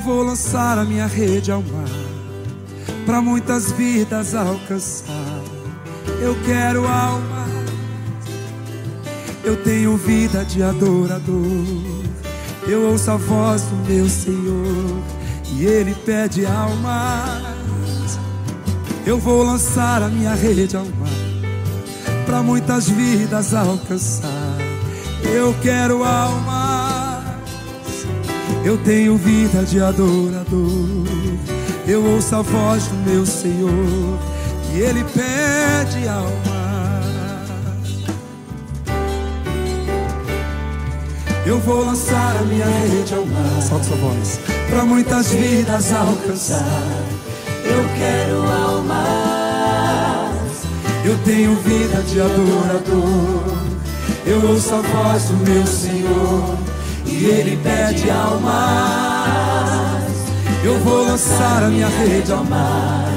vou lançar a minha rede ao mar, pra muitas vidas alcançar. Eu quero alma, eu tenho vida de adorador. Eu ouço a voz do meu Senhor e Ele pede almas. Eu vou lançar a minha rede ao mar, pra muitas vidas alcançar. Eu quero almas, eu tenho vida de adorador. Eu ouço a voz do meu Senhor e Ele pede almas. Eu vou lançar a minha rede ao mar, solta sua voz, pra muitas vidas alcançar. Eu quero almas, eu tenho vida de adorador. Eu ouço a voz do meu Senhor e Ele pede almas. Eu vou lançar a minha rede ao mar,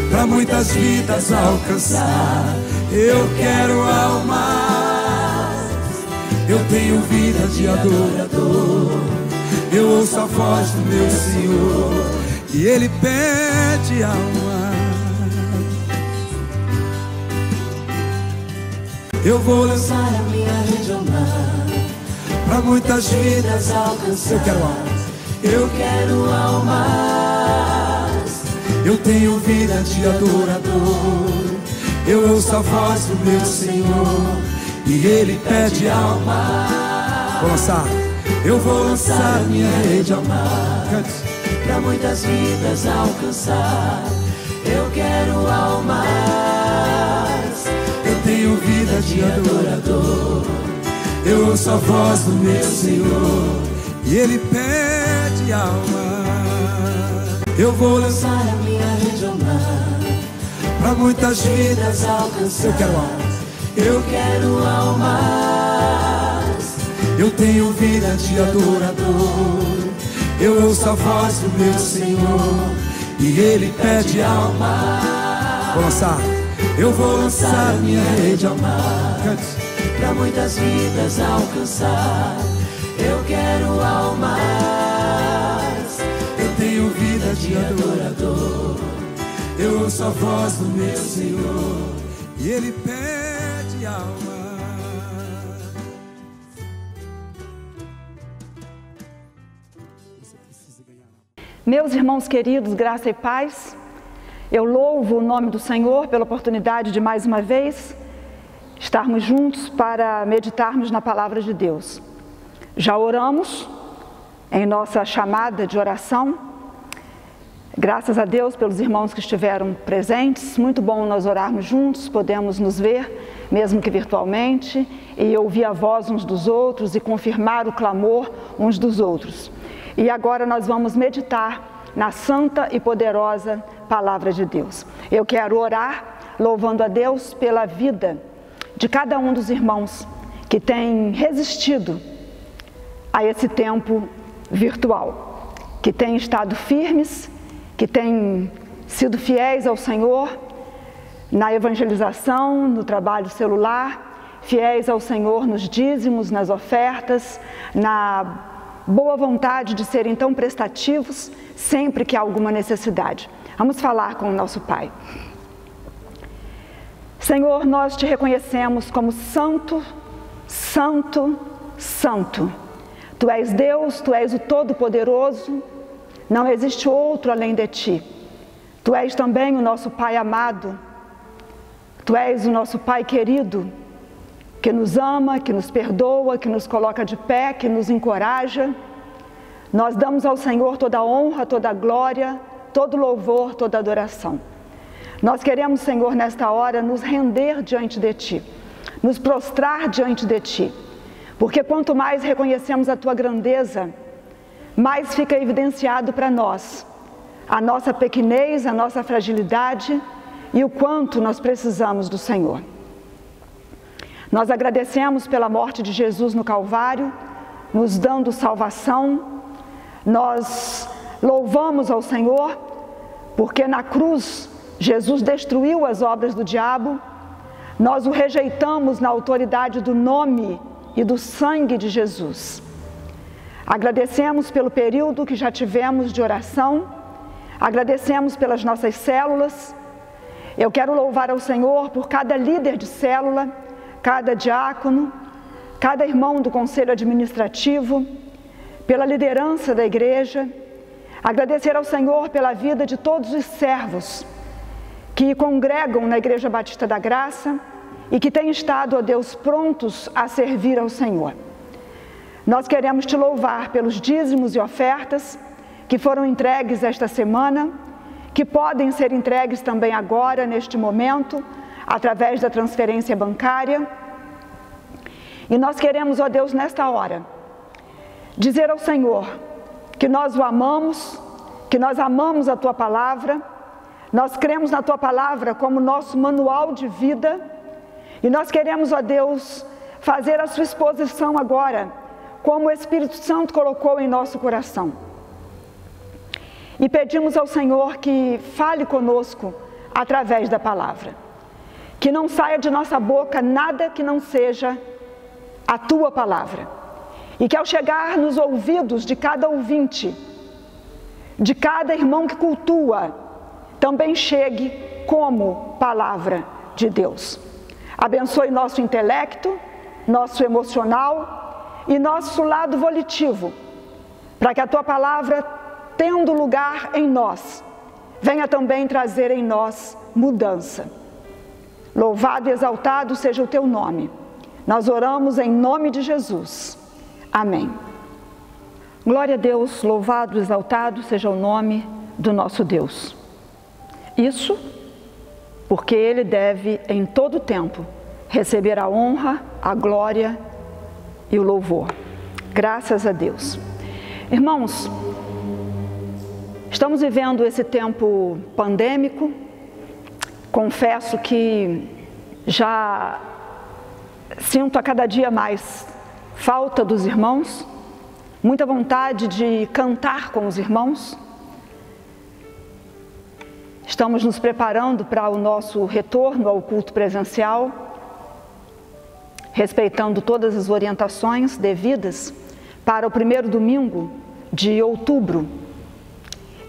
pra muitas vidas alcançar. Eu quero almas, eu tenho vida de adorador. Eu ouço a voz do meu Senhor e Ele pede almas. Eu vou lançar a minha rede ao mar, pra muitas vidas alcançar. Eu quero almas, eu tenho vida de adorador. Eu ouço a voz do meu Senhor e Ele pede almas. Vou lançar. Eu vou lançar a minha rede ao mar, pra muitas vidas alcançar. Eu quero almas, eu tenho vida de adorador. Eu ouço a voz do meu Senhor e Ele pede alma. Eu vou lançar a minha rede ao mar, pra muitas vidas alcançar. Eu quero almas, eu tenho vida de adorador. Eu ouço a voz do meu Senhor e Ele pede alma. Vou lançar. Eu vou lançar a minha rede ao mar, pra muitas vidas alcançar. Eu quero almas, eu tenho vida de adorador. Eu ouço a voz do meu Senhor e Ele pede alma. Meus irmãos queridos, graça e paz, eu louvo o nome do Senhor pela oportunidade de mais uma vez estarmos juntos para meditarmos na palavra de Deus. Já oramos em nossa chamada de oração, graças a Deus pelos irmãos que estiveram presentes. Muito bom nós orarmos juntos, podemos nos ver, mesmo que virtualmente, e ouvir a voz uns dos outros e confirmar o clamor uns dos outros. E agora nós vamos meditar na santa e poderosa palavra de Deus. Eu quero orar louvando a Deus pela vida de cada um dos irmãos que tem resistido a esse tempo virtual, que tem estado firmes, que tem sido fiéis ao Senhor na evangelização, no trabalho celular, fiéis ao Senhor nos dízimos, nas ofertas, na boa vontade de serem tão prestativos sempre que há alguma necessidade. Vamos falar com o nosso Pai. Senhor, nós te reconhecemos como santo, santo, santo. Tu és Deus, Tu és o Todo-Poderoso, não existe outro além de Ti. Tu és também o nosso Pai amado, Tu és o nosso Pai querido, que nos ama, que nos perdoa, que nos coloca de pé, que nos encoraja. Nós damos ao Senhor toda a honra, toda a glória, todo louvor, toda adoração. Nós queremos, Senhor, nesta hora, nos render diante de Ti, nos prostrar diante de Ti, porque quanto mais reconhecemos a Tua grandeza, mais fica evidenciado para nós a nossa pequenez, a nossa fragilidade e o quanto nós precisamos do Senhor. Nós agradecemos pela morte de Jesus no Calvário, nos dando salvação. Nós louvamos ao Senhor, porque na cruz Jesus destruiu as obras do diabo. Nós o rejeitamos na autoridade do nome e do sangue de Jesus. Agradecemos pelo período que já tivemos de oração, agradecemos pelas nossas células. Eu quero louvar ao Senhor por cada líder de célula, cada diácono, cada irmão do conselho administrativo, pela liderança da igreja. Agradecer ao Senhor pela vida de todos os servos que congregam na Igreja Batista da Graça e que têm estado, ó Deus, prontos a servir ao Senhor. Nós queremos te louvar pelos dízimos e ofertas que foram entregues esta semana, que podem ser entregues também agora, neste momento, através da transferência bancária. E nós queremos, ó Deus, nesta hora, dizer ao Senhor que nós o amamos, que nós amamos a Tua Palavra, nós cremos na Tua Palavra como nosso manual de vida, e nós queremos, ó Deus, fazer a Sua exposição agora, como o Espírito Santo colocou em nosso coração. E pedimos ao Senhor que fale conosco através da palavra. Que não saia de nossa boca nada que não seja a Tua Palavra. E que ao chegar nos ouvidos de cada ouvinte, de cada irmão que cultua, também chegue como palavra de Deus. Abençoe nosso intelecto, nosso emocional e nosso lado volitivo, para que a Tua Palavra, tendo lugar em nós, venha também trazer em nós mudança. Louvado e exaltado seja o Teu nome. Nós oramos em nome de Jesus. Amém. Glória a Deus, louvado e exaltado seja o nome do nosso Deus. Isso porque Ele deve, em todo tempo, receber a honra, a glória e o louvor. Graças a Deus. Irmãos, estamos vivendo esse tempo pandêmico. Confesso que já sinto a cada dia mais falta dos irmãos, muita vontade de cantar com os irmãos. Estamos nos preparando para o nosso retorno ao culto presencial, respeitando todas as orientações devidas para o primeiro domingo de outubro.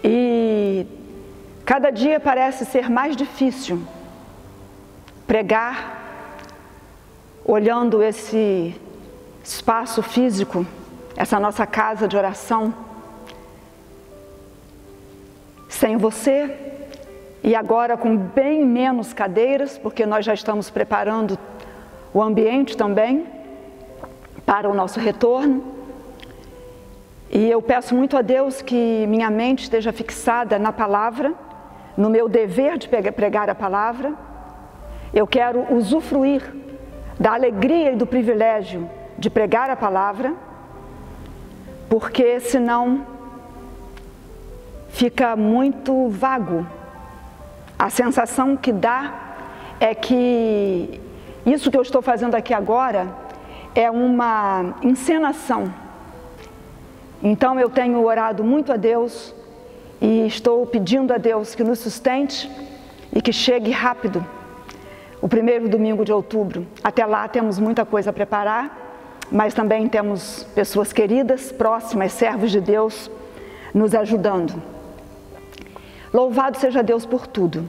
E cada dia parece ser mais difícil pregar olhando esse espaço físico, essa nossa casa de oração, sem você, e agora com bem menos cadeiras, porque nós já estamos preparando o ambiente também para o nosso retorno. E eu peço muito a Deus que minha mente esteja fixada na palavra, no meu dever de pregar a palavra. Eu quero usufruir da alegria e do privilégio de pregar a palavra, porque senão fica muito vago. A sensação que dá é que isso que eu estou fazendo aqui agora é uma encenação. Então eu tenho orado muito a Deus e estou pedindo a Deus que nos sustente e que chegue rápido o primeiro domingo de outubro. Até lá temos muita coisa a preparar, mas também temos pessoas queridas, próximas, servos de Deus, nos ajudando. Louvado seja Deus por tudo.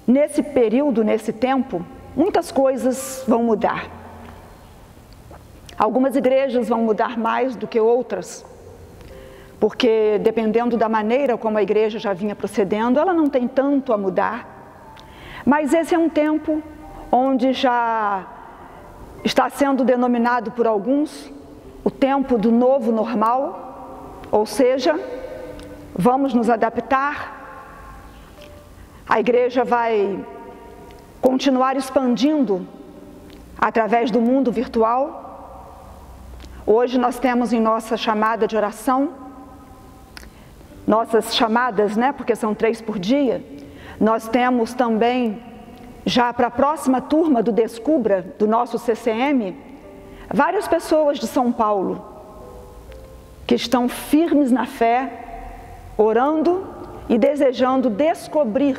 Nesse período, nesse tempo, muitas coisas vão mudar. Algumas igrejas vão mudar mais do que outras, porque dependendo da maneira como a igreja já vinha procedendo, ela não tem tanto a mudar. Mas esse é um tempo onde já está sendo denominado por alguns o tempo do novo normal, ou seja, vamos nos adaptar. A igreja vai continuar expandindo através do mundo virtual. Hoje nós temos em nossa chamada de oração, nossas chamadas, porque são 3 por dia, nós temos também, já para a próxima turma do Descubra, do nosso CCM, várias pessoas de São Paulo que estão firmes na fé, orando e desejando descobrir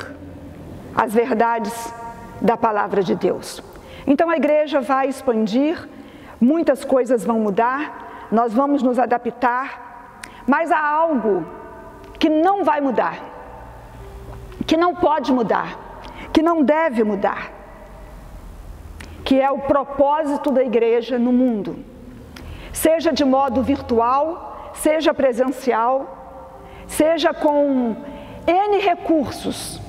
as verdades da palavra de Deus. Então a igreja vai expandir, muitas coisas vão mudar, nós vamos nos adaptar, mas há algo que não vai mudar, que não pode mudar, que não deve mudar, que é o propósito da igreja no mundo, seja de modo virtual, seja presencial, seja com N recursos.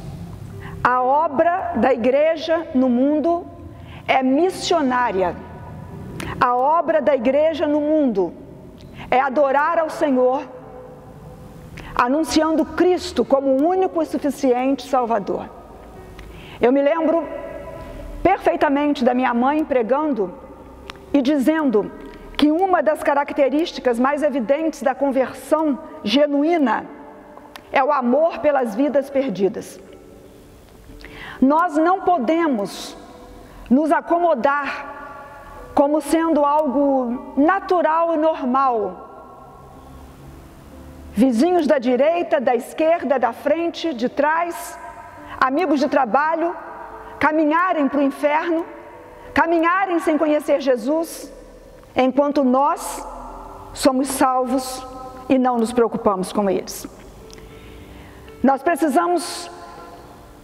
A obra da igreja no mundo é missionária. A obra da igreja no mundo é adorar ao Senhor, anunciando Cristo como o único e suficiente Salvador. Eu me lembro perfeitamente da minha mãe pregando e dizendo que uma das características mais evidentes da conversão genuína é o amor pelas vidas perdidas. Nós não podemos nos acomodar como sendo algo natural e normal. Vizinhos da direita, da esquerda, da frente, de trás, amigos de trabalho, caminharem para o inferno, caminharem sem conhecer Jesus, enquanto nós somos salvos e não nos preocupamos com eles. Nós precisamos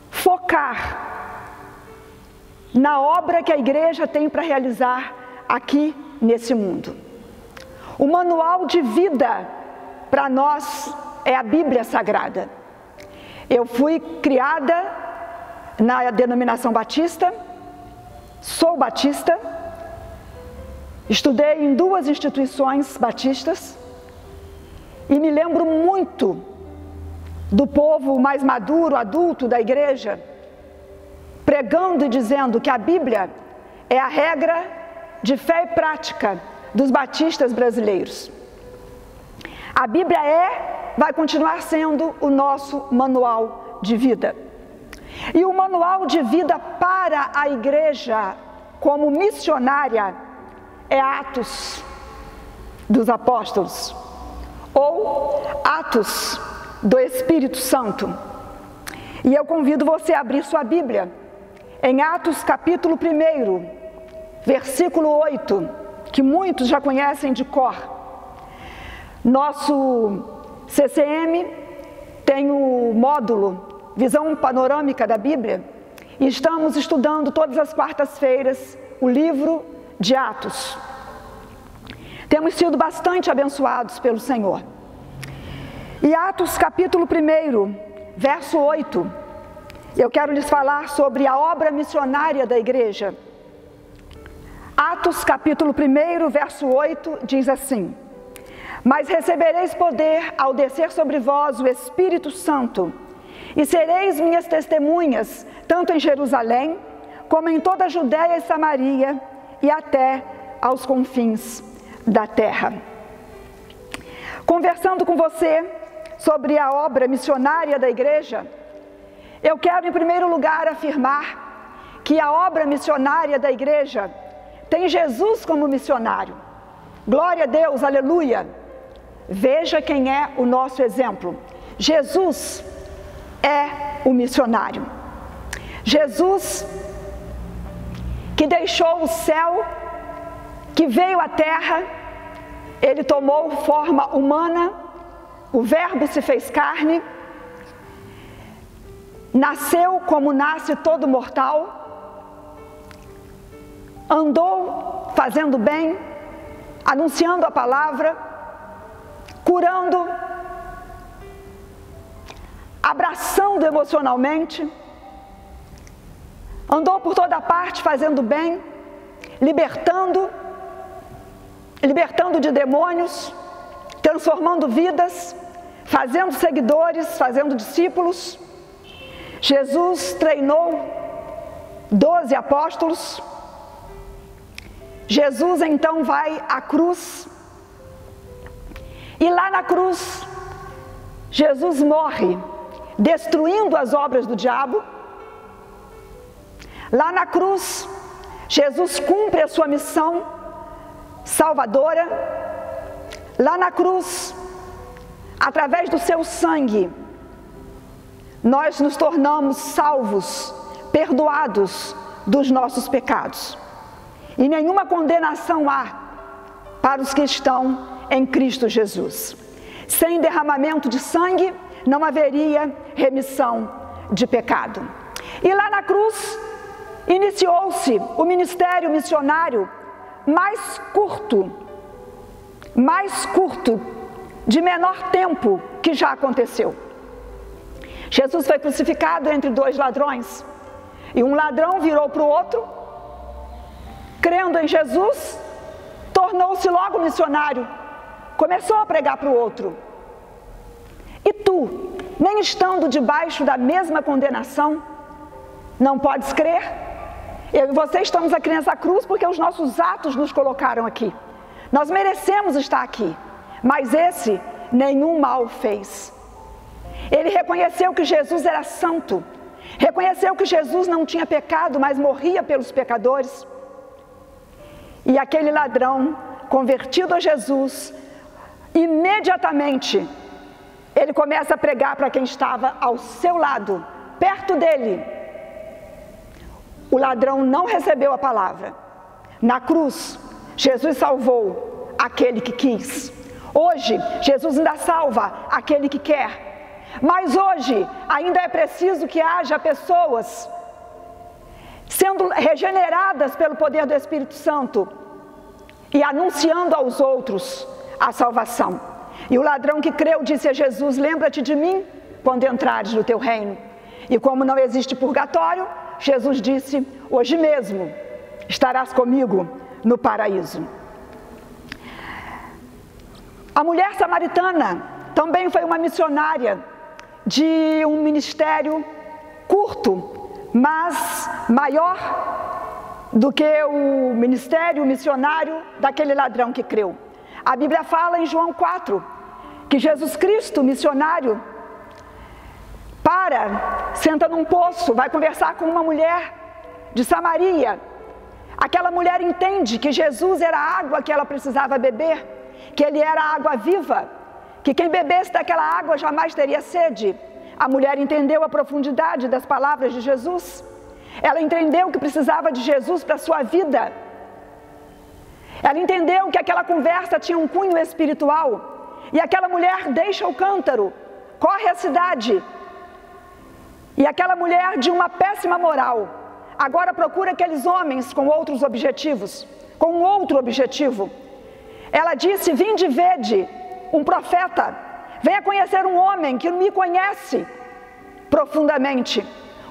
focar na obra que a igreja tem para realizar aqui nesse mundo. O manual de vida para nós é a Bíblia Sagrada. Eu fui criada na denominação batista, sou batista, estudei em 2 instituições batistas e me lembro muito do povo mais maduro, adulto da igreja, pregando e dizendo que a Bíblia é a regra de fé e prática dos batistas brasileiros. A Bíblia vai continuar sendo o nosso manual de vida. E o manual de vida para a igreja como missionária é Atos dos Apóstolos, ou Atos do Espírito Santo. E eu convido você a abrir sua Bíblia em Atos capítulo 1, versículo 8, que muitos já conhecem de cor. Nosso CCM tem o módulo Visão Panorâmica da Bíblia e estamos estudando todas as quartas-feiras o livro de Atos. Temos sido bastante abençoados pelo Senhor. E Atos capítulo 1, verso 8, eu quero lhes falar sobre a obra missionária da igreja. Atos capítulo 1, verso 8, diz assim: Mas recebereis poder ao descer sobre vós o Espírito Santo, e sereis minhas testemunhas, tanto em Jerusalém, como em toda a Judéia e Samaria, e até aos confins da terra. Conversando com você sobre a obra missionária da igreja, eu quero em primeiro lugar afirmar que a obra missionária da igreja tem Jesus como missionário. Glória a Deus, aleluia! Veja quem é o nosso exemplo. Jesus é o missionário. Jesus que deixou o céu, que veio à terra, ele tomou forma humana, o Verbo se fez carne, nasceu como nasce todo mortal, andou fazendo bem, anunciando a palavra, curando, abraçando emocionalmente, andou por toda parte fazendo bem, libertando de demônios, transformando vidas, fazendo seguidores, fazendo discípulos. Jesus treinou 12 apóstolos. Jesus então vai à cruz, e lá na cruz, Jesus morre, destruindo as obras do diabo. Lá na cruz, Jesus cumpre a sua missão salvadora. Lá na cruz, através do seu sangue, nós nos tornamos salvos, perdoados dos nossos pecados. E nenhuma condenação há para os que estão em Cristo Jesus. Sem derramamento de sangue, não haveria remissão de pecado. E lá na cruz, iniciou-se o ministério missionário mais curto, de menor tempo que já aconteceu. Jesus foi crucificado entre dois ladrões, e um ladrão virou para o outro, crendo em Jesus, tornou-se logo missionário, começou a pregar para o outro. E tu, nem estando debaixo da mesma condenação, não podes crer? Eu e você estamos aqui nessa cruz porque os nossos atos nos colocaram aqui. Nós merecemos estar aqui, mas esse nenhum mal fez. Ele reconheceu que Jesus era santo, reconheceu que Jesus não tinha pecado, mas morria pelos pecadores. E aquele ladrão, convertido a Jesus, imediatamente ele começa a pregar para quem estava ao seu lado, perto dele. O ladrão não recebeu a palavra. Na cruz, Jesus salvou aquele que quis. Hoje, Jesus ainda salva aquele que quer. Mas hoje, ainda é preciso que haja pessoas sendo regeneradas pelo poder do Espírito Santo e anunciando aos outros a salvação. E o ladrão que creu disse a Jesus: lembra-te de mim quando entrares no teu reino. E como não existe purgatório, Jesus disse: hoje mesmo estarás comigo no paraíso. A mulher samaritana também foi uma missionária de um ministério curto, mas maior do que o ministério missionário daquele ladrão que creu. A Bíblia fala em João 4 que Jesus Cristo, missionário, senta num poço, vai conversar com uma mulher de Samaria. Aquela mulher entende que Jesus era a água que ela precisava beber, que ele era a água viva, que quem bebesse daquela água jamais teria sede. A mulher entendeu a profundidade das palavras de Jesus. Ela entendeu que precisava de Jesus para a sua vida. Ela entendeu que aquela conversa tinha um cunho espiritual. E aquela mulher deixa o cântaro, corre à cidade. E aquela mulher de uma péssima moral, agora procura aqueles homens com outros objetivos, com um outro objetivo. Ela disse: vinde e vede um profeta, venha conhecer um homem que me conhece profundamente,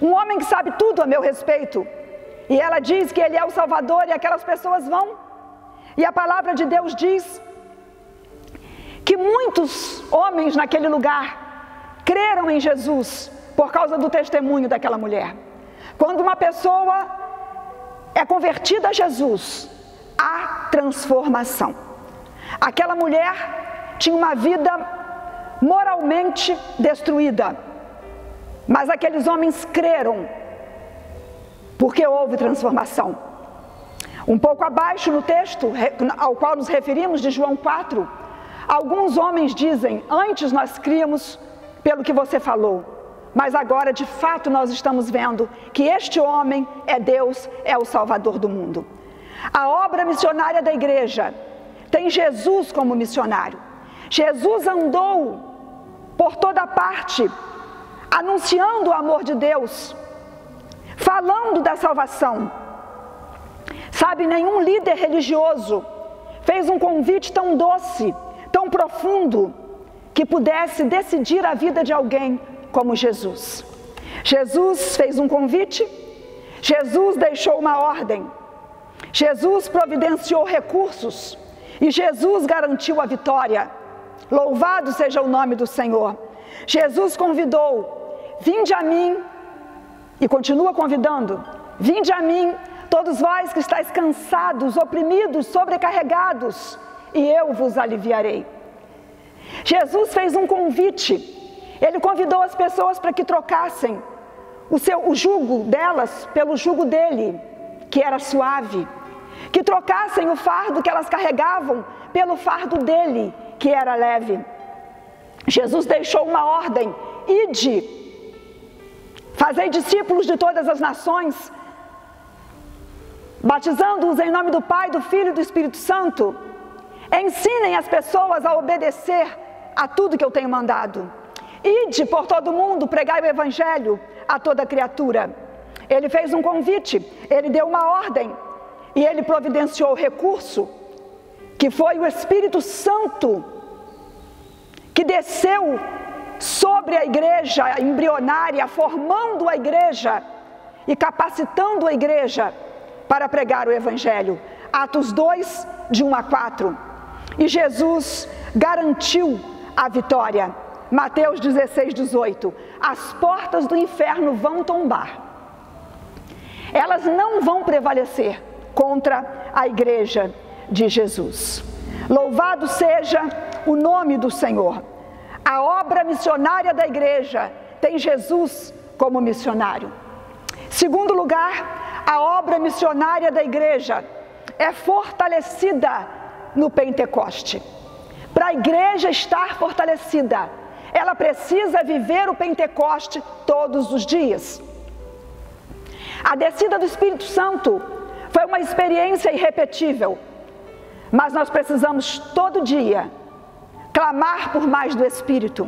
um homem que sabe tudo a meu respeito. E ela diz que ele é o Salvador, e aquelas pessoas vão. E a palavra de Deus diz que muitos homens naquele lugar creram em Jesus por causa do testemunho daquela mulher. Quando uma pessoa é convertida a Jesus, há transformação. Aquela mulher tinha uma vida moralmente destruída, mas aqueles homens creram, porque houve transformação. Um pouco abaixo no texto ao qual nos referimos, de João 4, alguns homens dizem: antes nós críamos pelo que você falou, mas agora de fato nós estamos vendo que este homem é Deus, é o Salvador do mundo. A obra missionária da igreja tem Jesus como missionário. Jesus andou por toda parte, anunciando o amor de Deus, falando da salvação. Sabe, nenhum líder religioso fez um convite tão doce, tão profundo, que pudesse decidir a vida de alguém como Jesus. Jesus fez um convite, Jesus deixou uma ordem, Jesus providenciou recursos e Jesus garantiu a vitória. Louvado seja o nome do Senhor. Jesus convidou: vinde a mim, e continua convidando: vinde a mim, todos vós que estáis cansados, oprimidos, sobrecarregados, e eu vos aliviarei. Jesus fez um convite. Ele convidou as pessoas para que trocassem o jugo delas pelo jugo dele, que era suave, que trocassem o fardo que elas carregavam pelo fardo dele, que era leve. Jesus deixou uma ordem: ide, fazei discípulos de todas as nações, batizando-os em nome do Pai, do Filho e do Espírito Santo. Ensinem as pessoas a obedecer a tudo que eu tenho mandado. Ide por todo mundo, pregai o evangelho a toda criatura. Ele fez um convite, ele deu uma ordem e ele providenciou o recurso, que foi o Espírito Santo, que desceu sobre a igreja embrionária, formando a igreja e capacitando a igreja para pregar o evangelho. Atos 2, de 1 a 4. E Jesus garantiu a vitória. Mateus 16, 18. As portas do inferno vão tombar. Elas não vão prevalecer contra a igreja de Jesus. Louvado seja o nome do Senhor. A obra missionária da igreja tem Jesus como missionário. Segundo lugar, a obra missionária da igreja é fortalecida no Pentecoste. Para a igreja estar fortalecida, ela precisa viver o Pentecoste todos os dias. A descida do Espírito Santo foi uma experiência irrepetível, mas nós precisamos todo dia clamar por mais do Espírito,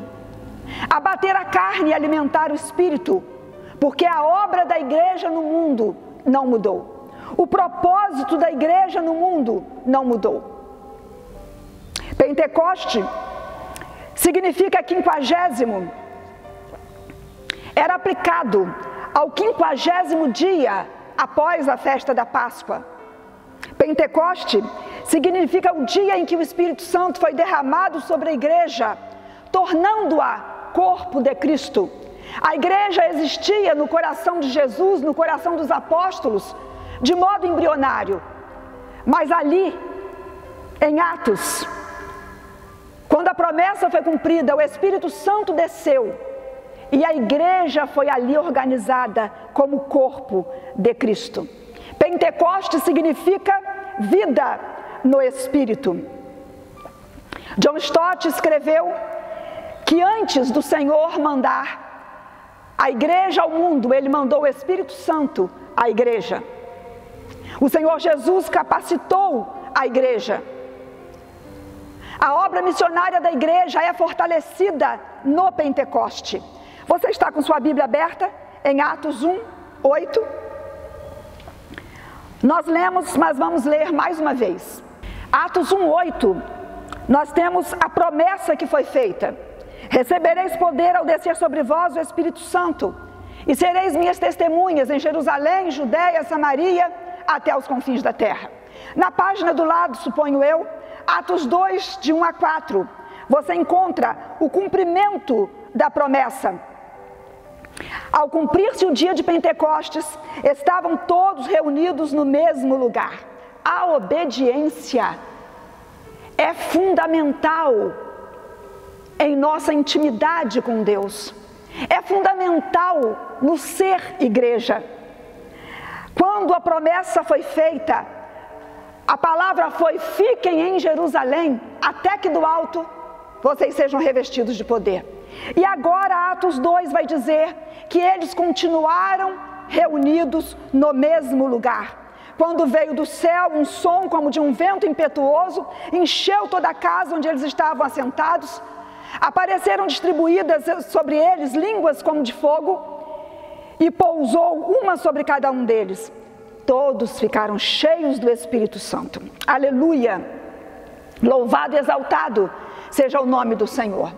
abater a carne e alimentar o Espírito, porque a obra da igreja no mundo não mudou. O propósito da igreja no mundo não mudou. Pentecoste significa 50º. Era aplicado ao 50º dia após a festa da Páscoa. Pentecoste significa o dia em que o Espírito Santo foi derramado sobre a igreja, tornando-a corpo de Cristo. A igreja existia no coração de Jesus, no coração dos apóstolos, de modo embrionário. Mas ali, em Atos, quando a promessa foi cumprida, o Espírito Santo desceu e a igreja foi ali organizada como corpo de Cristo. Pentecoste significa vida no Espírito. John Stott escreveu que antes do Senhor mandar a igreja ao mundo, ele mandou o Espírito Santo à igreja. O Senhor Jesus capacitou a igreja. A obra missionária da igreja é fortalecida no Pentecoste. Você está com sua Bíblia aberta em Atos 1, 8? Nós lemos, mas vamos ler mais uma vez. Atos 1, 8, nós temos a promessa que foi feita. Recebereis poder ao descer sobre vós o Espírito Santo, e sereis minhas testemunhas em Jerusalém, Judeia, Samaria, até os confins da terra. Na página do lado, suponho eu, Atos 2, de 1 a 4, você encontra o cumprimento da promessa. Ao cumprir-se o dia de Pentecostes, estavam todos reunidos no mesmo lugar. A obediência é fundamental em nossa intimidade com Deus. É fundamental no ser igreja. Quando a promessa foi feita, a palavra foi: fiquem em Jerusalém, até que do alto vocês sejam revestidos de poder. E agora Atos 2 vai dizer que eles continuaram reunidos no mesmo lugar. Quando veio do céu um som como de um vento impetuoso, encheu toda a casa onde eles estavam assentados. Apareceram distribuídas sobre eles línguas como de fogo, e pousou uma sobre cada um deles. Todos ficaram cheios do Espírito Santo. Aleluia! Louvado e exaltado seja o nome do Senhor.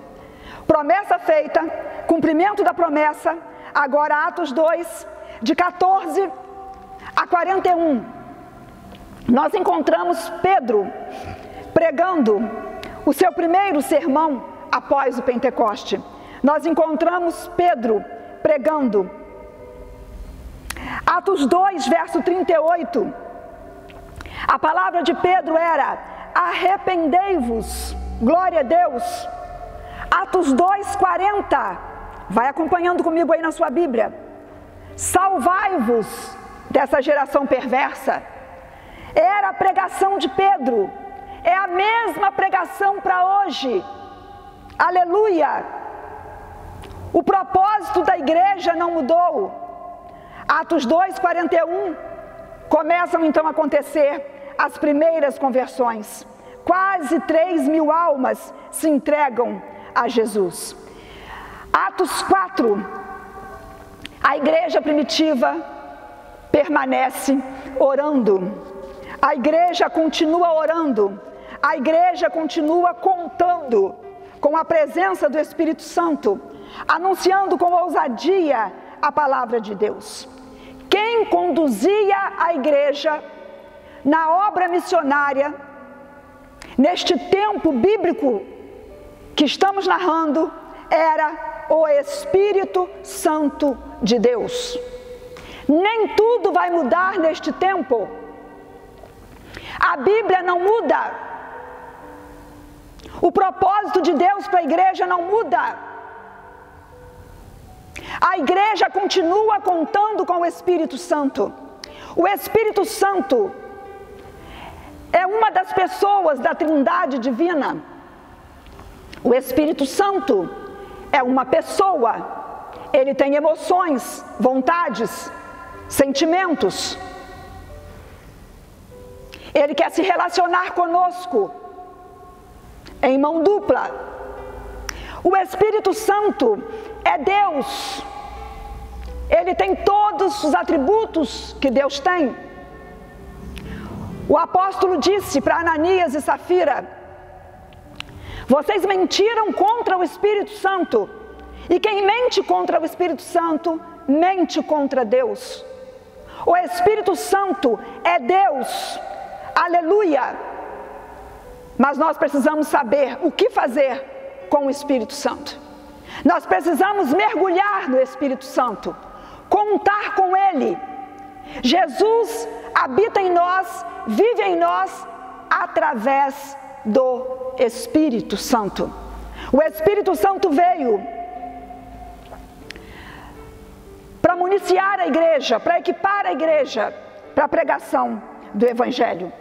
Promessa feita, cumprimento da promessa. Agora Atos 2, de 14 a 41. Nós encontramos Pedro pregando o seu primeiro sermão após o Pentecoste. Nós encontramos Pedro pregando. Atos 2, verso 38. A palavra de Pedro era: arrependei-vos. Glória a Deus. Atos 2, 40. Vai acompanhando comigo aí na sua Bíblia. Salvai-vos dessa geração perversa. Era a pregação de Pedro. É a mesma pregação para hoje. Aleluia! O propósito da igreja não mudou. Atos 2, 41, começam então a acontecer as primeiras conversões. quase 3.000 almas se entregam a Jesus. Atos 4, a igreja primitiva permanece orando, a igreja continua orando, a igreja continua contando com a presença do Espírito Santo, anunciando com ousadia a palavra de Deus. Quem conduzia a igreja na obra missionária, neste tempo bíblico que estamos narrando, era o Espírito Santo de Deus. Nem tudo vai mudar neste tempo. A Bíblia não muda. O propósito de Deus para a igreja não muda. A igreja continua contando com o Espírito Santo. O Espírito Santo é uma das pessoas da Trindade divina. O Espírito Santo é uma pessoa. Ele tem emoções, vontades, sentimentos. Ele quer se relacionar conosco em mão dupla. O Espírito Santo é Deus. Ele tem todos os atributos que Deus tem. O apóstolo disse para Ananias e Safira: vocês mentiram contra o Espírito Santo, e quem mente contra o Espírito Santo, mente contra Deus. O Espírito Santo é Deus, aleluia! Mas nós precisamos saber o que fazer com o Espírito Santo. Nós precisamos mergulhar no Espírito Santo, contar com Ele. Jesus habita em nós, vive em nós, através do Espírito Santo. O Espírito Santo veio para municiar a igreja, para equipar a igreja para a pregação do Evangelho.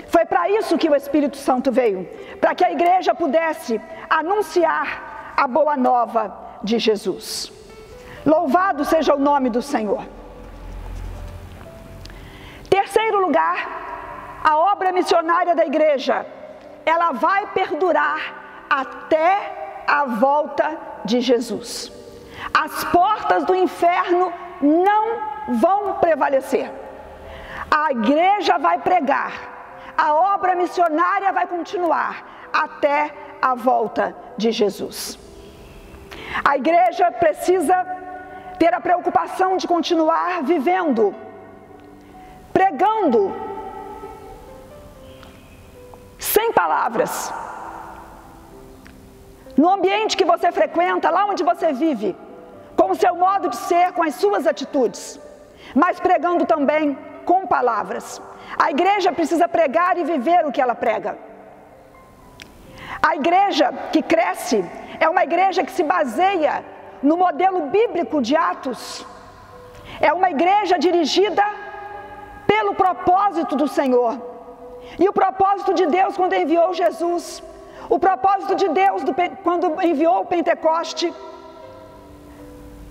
Foi para isso que o Espírito Santo veio, para que a igreja pudesse anunciar a boa nova de Jesus. Louvado seja o nome do Senhor. Terceiro lugar, a obra missionária da igreja, ela vai perdurar até a volta de Jesus. As portas do inferno não vão prevalecer. A igreja vai pregar, a obra missionária vai continuar até a volta de Jesus. A igreja precisa ter a preocupação de continuar vivendo, pregando, sem palavras, no ambiente que você frequenta, lá onde você vive, com o seu modo de ser, com as suas atitudes, mas pregando também com palavras. A igreja precisa pregar e viver o que ela prega. A igreja que cresce é uma igreja que se baseia no modelo bíblico de Atos. É uma igreja dirigida pelo propósito do Senhor. E o propósito de Deus quando enviou Jesus, o propósito de Deus quando enviou o Pentecoste,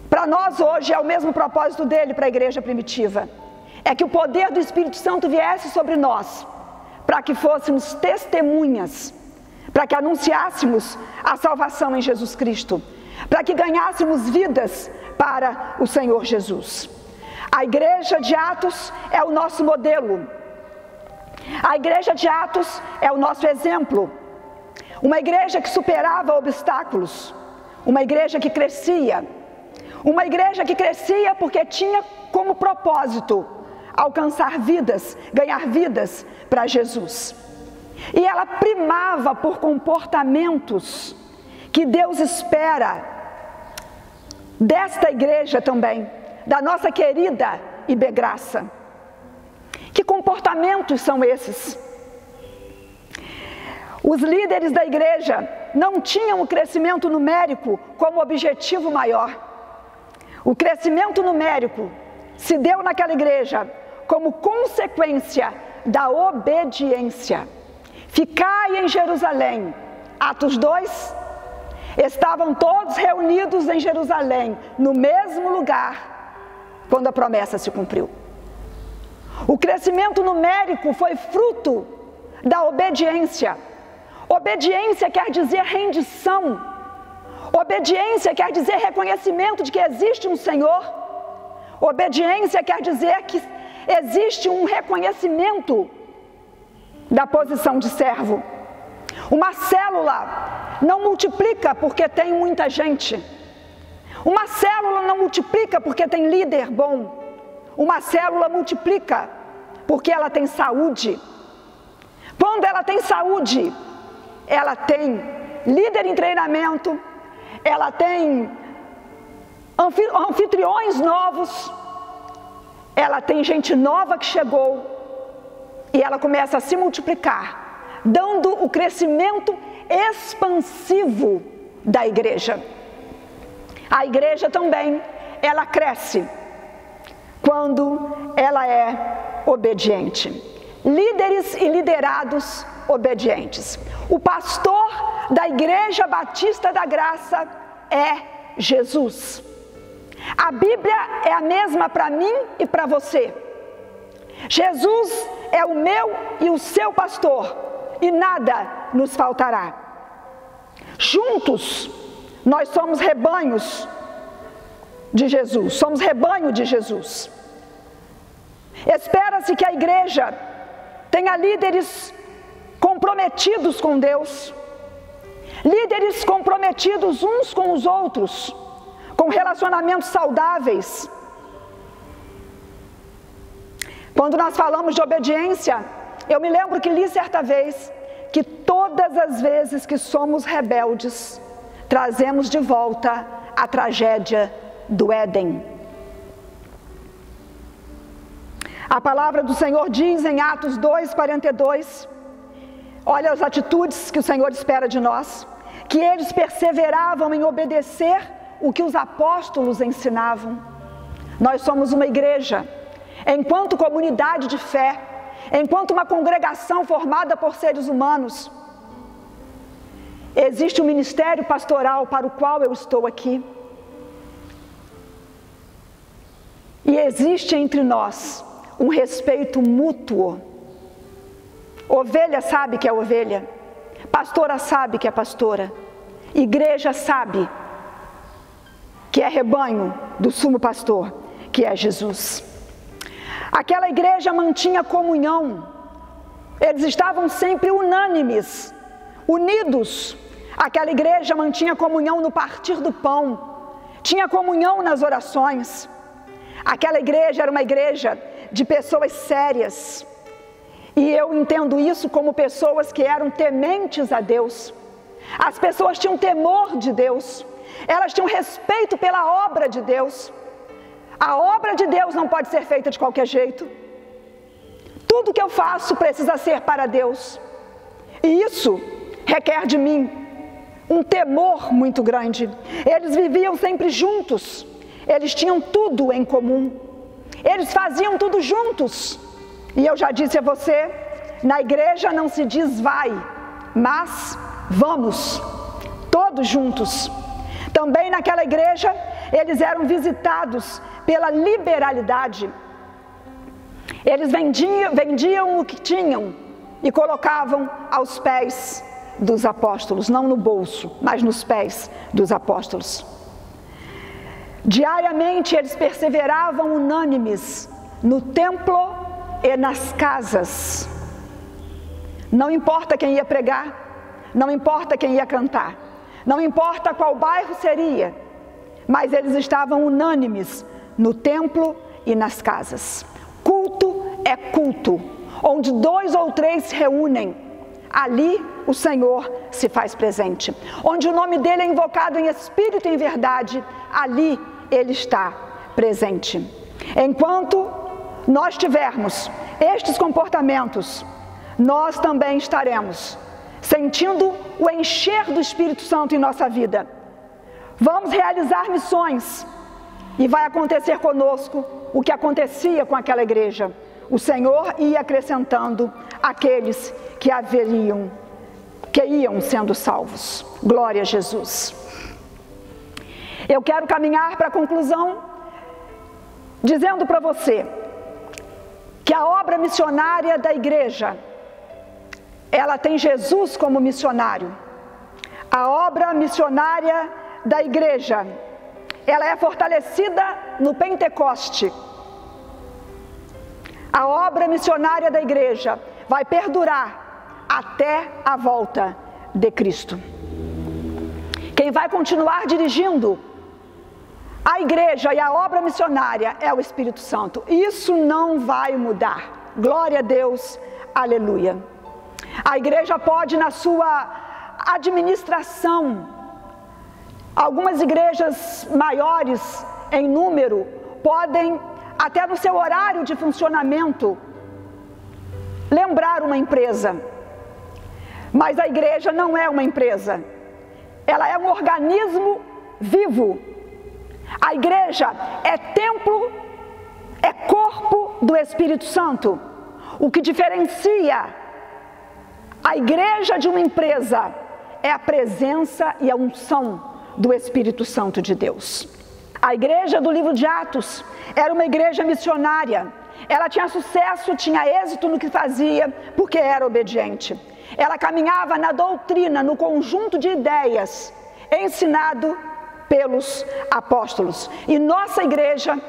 para nós hoje é o mesmo propósito dele para a igreja primitiva. É que o poder do Espírito Santo viesse sobre nós, para que fôssemos testemunhas, para que anunciássemos a salvação em Jesus Cristo, para que ganhássemos vidas para o Senhor Jesus. A igreja de Atos é o nosso modelo. A igreja de Atos é o nosso exemplo. Uma igreja que superava obstáculos, uma igreja que crescia. Uma igreja que crescia porque tinha como propósito alcançar vidas, ganhar vidas para Jesus. E ela primava por comportamentos que Deus espera desta igreja também, da nossa querida IBGraça. Que comportamentos são esses? Os líderes da igreja não tinham o crescimento numérico como objetivo maior. O crescimento numérico se deu naquela igreja como consequência da obediência. Ficai em Jerusalém. Atos 2, estavam todos reunidos em Jerusalém, no mesmo lugar, quando a promessa se cumpriu. O crescimento numérico foi fruto da obediência. Obediência quer dizer rendição. Obediência quer dizer reconhecimento de que existe um Senhor. Obediência quer dizer que existe um reconhecimento da posição de servo. Uma célula não multiplica porque tem muita gente. Uma célula não multiplica porque tem líder bom. Uma célula multiplica porque ela tem saúde. Quando ela tem saúde, ela tem líder em treinamento, ela tem anfitriões novos, ela tem gente nova que chegou e ela começa a se multiplicar, dando o crescimento expansivo da igreja. A igreja também, ela cresce quando ela é obediente. Líderes e liderados obedientes. O pastor da Igreja Batista da Graça é Jesus. A Bíblia é a mesma para mim e para você. Jesus é o meu e o seu pastor, e nada nos faltará. Juntos, nós somos rebanhos de Jesus, somos rebanho de Jesus. Espera-se que a igreja tenha líderes comprometidos com Deus, líderes comprometidos uns com os outros, com relacionamentos saudáveis. Quando nós falamos de obediência, eu me lembro que li certa vez que todas as vezes que somos rebeldes, trazemos de volta a tragédia do Éden. A palavra do Senhor diz em Atos 2:42, olha as atitudes que o Senhor espera de nós, que eles perseveravam em obedecer o que os apóstolos ensinavam. Nós somos uma igreja, enquanto comunidade de fé, enquanto uma congregação formada por seres humanos, existe um ministério pastoral para o qual eu estou aqui. E existe entre nós um respeito mútuo. Ovelha sabe que é ovelha, pastora sabe que é pastora, igreja sabe que é rebanho do sumo pastor, que é Jesus. Aquela igreja mantinha comunhão, eles estavam sempre unânimes, unidos. Aquela igreja mantinha comunhão no partir do pão, tinha comunhão nas orações. Aquela igreja era uma igreja de pessoas sérias, e eu entendo isso como pessoas que eram tementes a Deus. As pessoas tinham temor de Deus, elas tinham respeito pela obra de Deus. A obra de Deus não pode ser feita de qualquer jeito. Tudo que eu faço precisa ser para Deus, e isso requer de mim um temor muito grande. Eles viviam sempre juntos, eles tinham tudo em comum, eles faziam tudo juntos. E eu já disse a você, na igreja não se diz vai, mas vamos, todos juntos. Também naquela igreja, eles eram visitados pela liberalidade. Eles vendiam o que tinham e colocavam aos pés dos apóstolos, não no bolso, mas nos pés dos apóstolos. Diariamente eles perseveravam unânimes no templo e nas casas. Não importa quem ia pregar, não importa quem ia cantar, não importa qual bairro seria, mas eles estavam unânimes no templo e nas casas. Culto é culto, onde 2 ou 3 se reúnem, ali o Senhor se faz presente. Onde o nome dele é invocado em espírito e em verdade, ali ele está presente. Enquanto nós tivermos estes comportamentos, nós também estaremos sentindo o encher do Espírito Santo em nossa vida. Vamos realizar missões e vai acontecer conosco o que acontecia com aquela igreja. O Senhor ia acrescentando aqueles que iam sendo salvos. Glória a Jesus. Eu quero caminhar para a conclusão dizendo para você que a obra missionária da igreja ela tem Jesus como missionário. A obra missionária da igreja, ela é fortalecida no Pentecoste. A obra missionária da igreja vai perdurar até a volta de Cristo. Quem vai continuar dirigindo a igreja e a obra missionária é o Espírito Santo. Isso não vai mudar. Glória a Deus, aleluia. A igreja pode, na sua administração, algumas igrejas maiores em número, podem, até no seu horário de funcionamento, lembrar uma empresa. Mas a igreja não é uma empresa. Ela é um organismo vivo. A igreja é templo, é corpo do Espírito Santo. O que diferencia a igreja de uma empresa é a presença e a unção do Espírito Santo de Deus. A igreja do livro de Atos era uma igreja missionária. Ela tinha sucesso, tinha êxito no que fazia, porque era obediente. Ela caminhava na doutrina, no conjunto de ideias, ensinado pelos apóstolos. E nossa igreja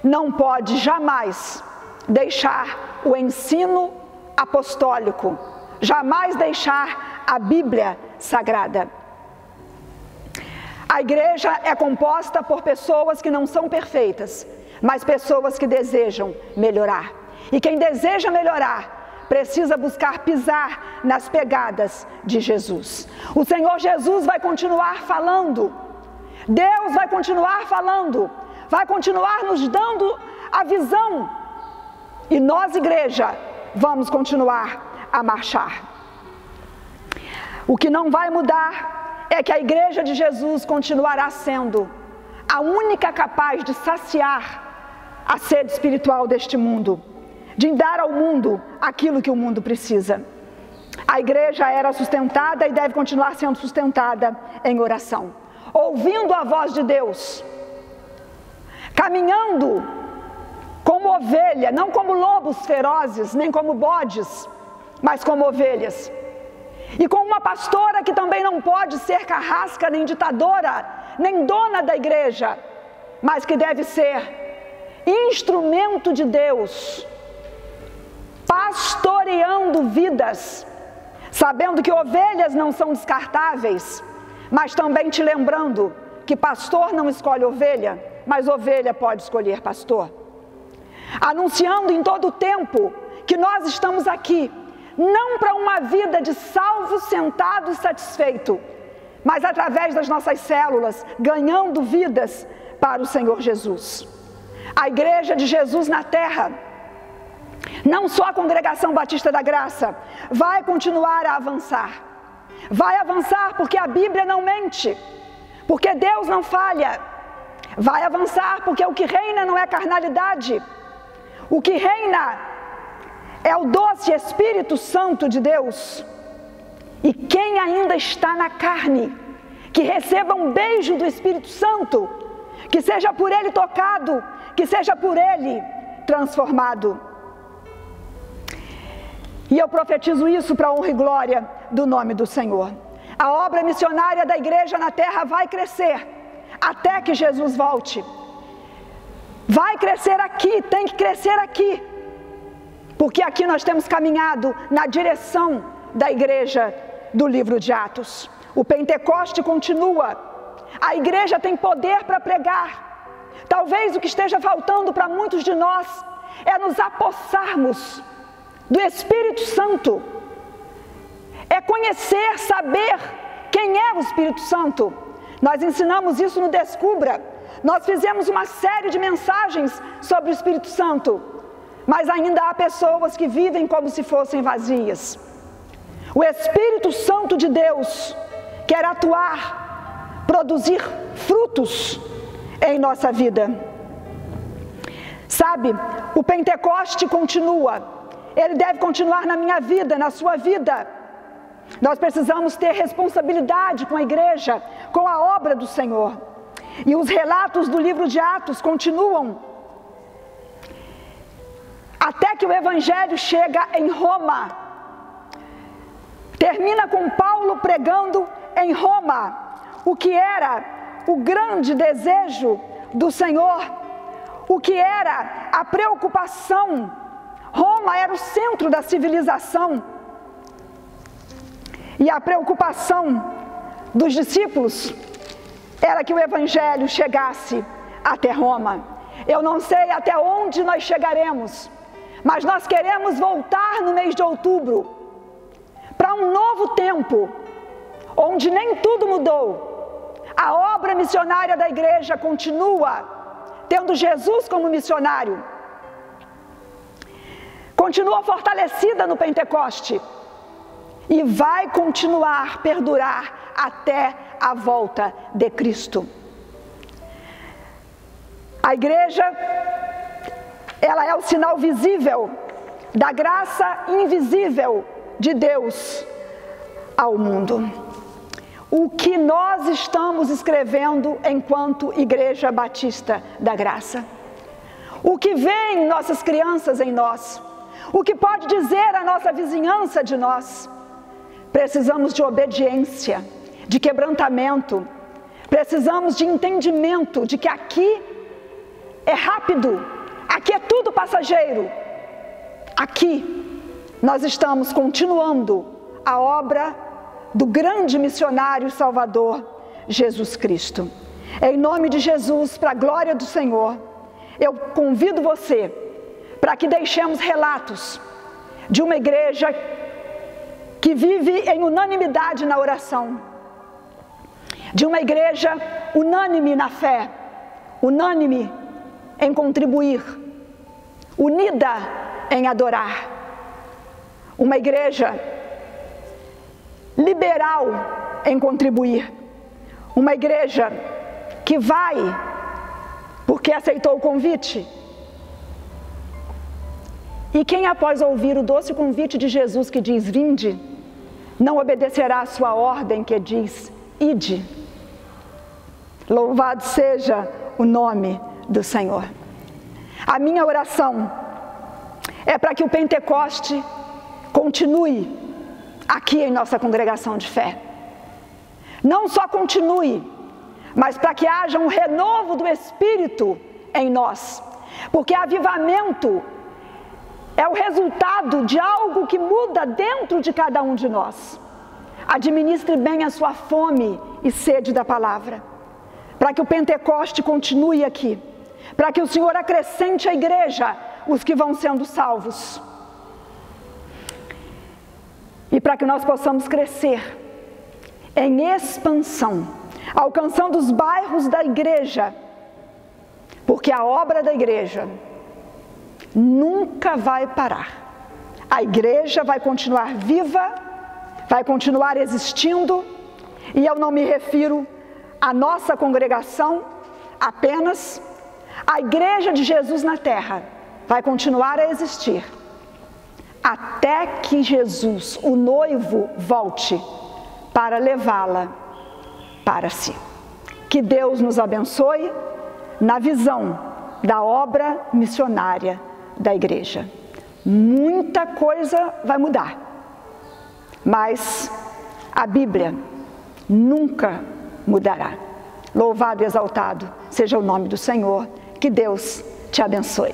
não pode jamais deixar o ensino apostólico, jamais deixar a Bíblia Sagrada. A igreja é composta por pessoas que não são perfeitas, mas pessoas que desejam melhorar. E quem deseja melhorar, precisa buscar pisar nas pegadas de Jesus. O Senhor Jesus vai continuar falando. Deus vai continuar falando. Vai continuar nos dando a visão. E nós, igreja, vamos continuar a marchar. O que não vai mudar é que a igreja de Jesus continuará sendo a única capaz de saciar a sede espiritual deste mundo, de dar ao mundo aquilo que o mundo precisa. A igreja era sustentada e deve continuar sendo sustentada em oração, ouvindo a voz de Deus, caminhando como ovelha, não como lobos ferozes, nem como bodes, mas como ovelhas. E com uma pastora que também não pode ser carrasca, nem ditadora, nem dona da igreja, mas que deve ser instrumento de Deus, pastoreando vidas, sabendo que ovelhas não são descartáveis, mas também te lembrando que pastor não escolhe ovelha, mas ovelha pode escolher pastor. Anunciando em todo o tempo que nós estamos aqui, não para uma vida de salvo, sentado e satisfeito, mas através das nossas células, ganhando vidas para o Senhor Jesus. A igreja de Jesus na terra, não só a Congregação Batista da Graça, vai continuar a avançar. Vai avançar porque a Bíblia não mente, porque Deus não falha. Vai avançar porque o que reina não é carnalidade. O que reina é o doce Espírito Santo de Deus. E quem ainda está na carne, que receba um beijo do Espírito Santo, que seja por ele tocado, que seja por ele transformado. E eu profetizo isso para a honra e glória do nome do Senhor. A obra missionária da igreja na terra vai crescer até que Jesus volte. Vai crescer aqui, tem que crescer aqui. Porque aqui nós temos caminhado na direção da igreja do livro de Atos. O Pentecoste continua. A igreja tem poder para pregar. Talvez o que esteja faltando para muitos de nós é nos apossarmos do Espírito Santo. É conhecer, saber quem é o Espírito Santo. Nós ensinamos isso no Descubra. Nós fizemos uma série de mensagens sobre o Espírito Santo. Mas ainda há pessoas que vivem como se fossem vazias. O Espírito Santo de Deus quer atuar, produzir frutos em nossa vida. Sabe, o Pentecoste continua. Ele deve continuar na minha vida, na sua vida. Nós precisamos ter responsabilidade com a igreja, com a obra do Senhor. E os relatos do livro de Atos continuam até que o Evangelho chega em Roma. termina com Paulo pregando em Roma, o que era o grande desejo do Senhor, o que era a preocupação. Roma era o centro da civilização. E a preocupação dos discípulos era que o Evangelho chegasse até Roma. Eu não sei até onde nós chegaremos, mas nós queremos voltar no mês de outubro para um novo tempo, onde nem tudo mudou. A obra missionária da igreja continua, tendo Jesus como missionário. Continua fortalecida no Pentecoste e vai continuar, perdurar até a volta de Cristo. A igreja, ela é o sinal visível da graça invisível de Deus ao mundo. O que nós estamos escrevendo enquanto Igreja Batista da Graça? O que vêem nossas crianças em nós? O que pode dizer a nossa vizinhança de nós? Precisamos de obediência, de quebrantamento. Precisamos de entendimento de que aqui é rápido, aqui é tudo passageiro. Aqui nós estamos continuando a obra do grande missionário e salvador Jesus Cristo. Em nome de Jesus, para a glória do Senhor, eu convido você para que deixemos relatos de uma igreja que vive em unanimidade na oração, de uma igreja unânime na fé, unânime em contribuir, unida em adorar, uma igreja liberal em contribuir, uma igreja que vai porque aceitou o convite. E quem, após ouvir o doce convite de Jesus que diz vinde, não obedecerá a sua ordem que diz ide. Louvado seja o nome do Senhor. A minha oração é para que o Pentecoste continue aqui em nossa congregação de fé. Não só continue, mas para que haja um renovo do Espírito em nós. Porque avivamento é o resultado de algo que muda dentro de cada um de nós. Administre bem a sua fome e sede da palavra, para que o Pentecoste continue aqui, para que o Senhor acrescente à igreja os que vão sendo salvos, e para que nós possamos crescer em expansão, alcançando os bairros da igreja, porque a obra da igreja nunca vai parar. A igreja vai continuar viva, vai continuar existindo, e eu não me refiro à nossa congregação apenas. A igreja de Jesus na terra vai continuar a existir até que Jesus, o noivo, volte para levá-la para si. Que Deus nos abençoe na visão da obra missionária da igreja. Muita coisa vai mudar, mas a Bíblia nunca mudará. Louvado e exaltado seja o nome do Senhor. Que Deus te abençoe.